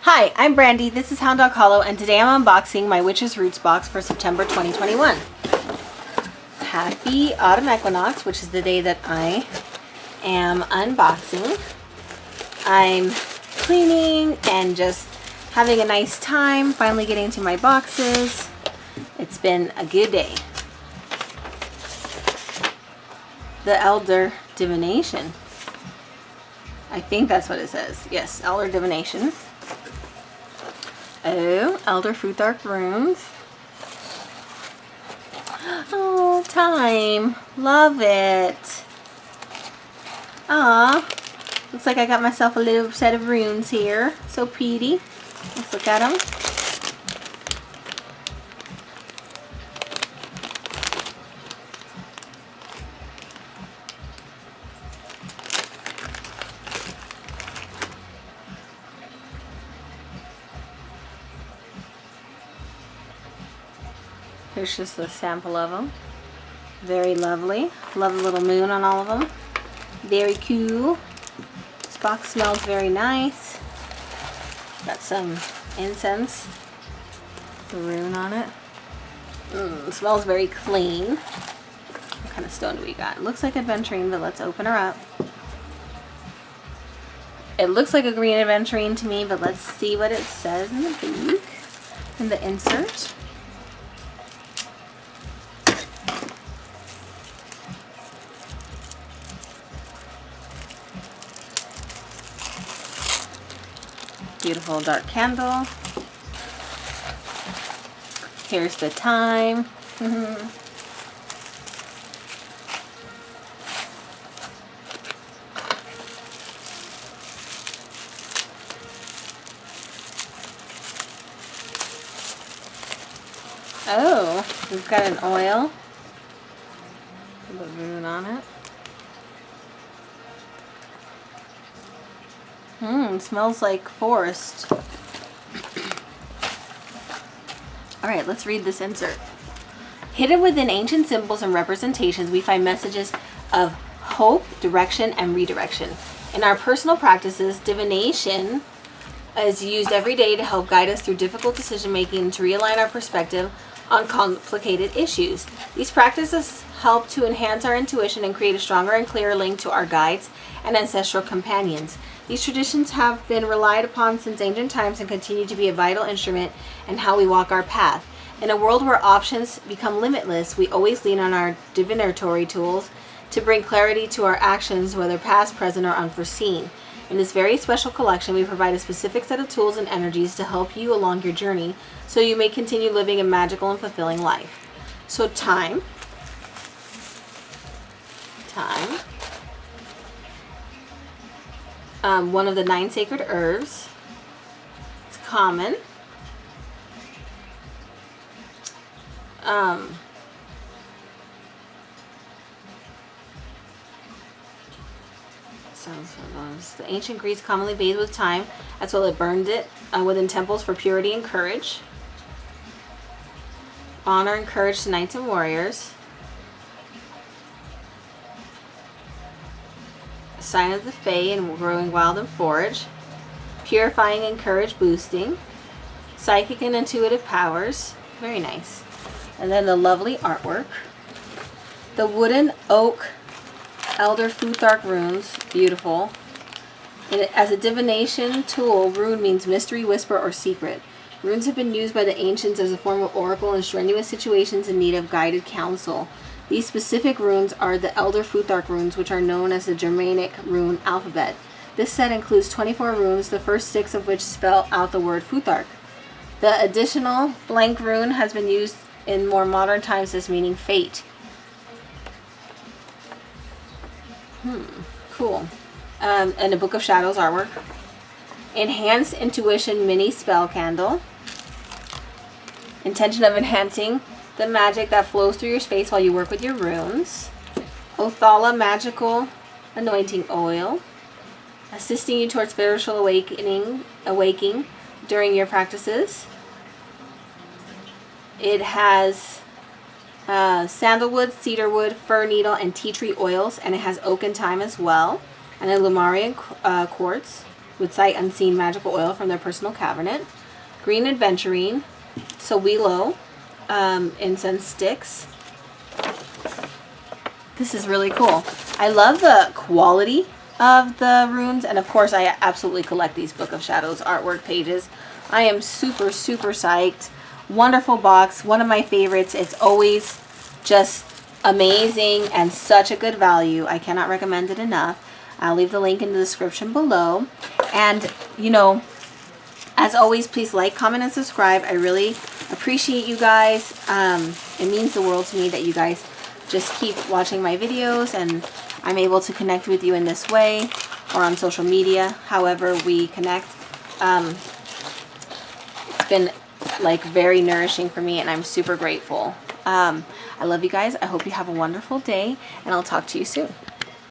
Hi, I'm Brandy. This is Hound Dog Hollow, and today I'm unboxing my Witch's Roots box for September 2021. Happy Autumn Equinox, which is the day that I am unboxing. I'm cleaning and just having a nice time, finally getting to my boxes. It's been a good day. The Elder Divination. I think that's what it says. Yes, Elder Divination. Oh, Elder Futhark runes. Oh, time. Love it. Aw. Looks like I got myself a little set of runes here. So pretty. Let's look at them. Here's just a sample of them. Very lovely. Love the little moon on all of them. Very cool. This box smells very nice. Got some incense. The rune on it. It smells very clean. What kind of stone do we got? It looks like aventurine, but let's open her up. It looks like a green aventurine to me, but let's see what it says in the book. In the insert. Beautiful dark candle. Here's the time. Oh, we've got an oil. Put the rune on it. Smells like forest. Alright, let's read this insert. Hidden within ancient symbols and representations, we find messages of hope, direction, and redirection. In our personal practices, divination is used every day to help guide us through difficult decision making and to realign our perspective on complicated issues. These practices help to enhance our intuition and create a stronger and clearer link to our guides and ancestral companions. These traditions have been relied upon since ancient times and continue to be a vital instrument in how we walk our path. In a world where options become limitless, we always lean on our divinatory tools to bring clarity to our actions, whether past, present, or unforeseen. In this very special collection, we provide a specific set of tools and energies to help you along your journey so you may continue living a magical and fulfilling life. So time. One of the 9 sacred herbs. It's common. The ancient Greeks commonly bathed with thyme, as well as burned it within temples for purity and courage. Honor and courage to knights and warriors. Sign of the Fae and growing wild and forage. Purifying and courage boosting. Psychic and intuitive powers. Very nice. And then the lovely artwork. The wooden oak Elder Futhark runes. Beautiful. And as a divination tool, rune means mystery, whisper, or secret. Runes have been used by the ancients as a form of oracle in strenuous situations in need of guided counsel. These specific runes are the Elder Futhark runes, which are known as the Germanic rune alphabet. This set includes 24 runes, the first 6 of which spell out the word Futhark. The additional blank rune has been used in more modern times as meaning fate. Cool. And a Book of Shadows artwork. Enhanced Intuition Mini Spell Candle. Intention of enhancing the magic that flows through your space while you work with your runes. Othala Magical Anointing Oil. Assisting you towards spiritual awakening during your practices. It has sandalwood, cedarwood, fir needle, and tea tree oils, and it has oak and thyme as well, and a Lumarian quartz. with sight unseen magical oil from their personal cabinet. Green Adventurine, Sowilo incense sticks. This is really cool. I love the quality of the runes, and of course I absolutely collect these Book of Shadows artwork pages. I am super psyched. Wonderful box, one of my favorites. It's always just amazing and such a good value. I cannot recommend it enough. I'll leave the link in the description below. And you know, as always, please like, comment, and subscribe. I really appreciate you guys. It means the world to me that you guys just keep watching my videos and I'm able to connect with you in this way or on social media, however we connect. It's been like very nourishing for me and I'm super grateful. I love you guys. I hope you have a wonderful day and I'll talk to you soon.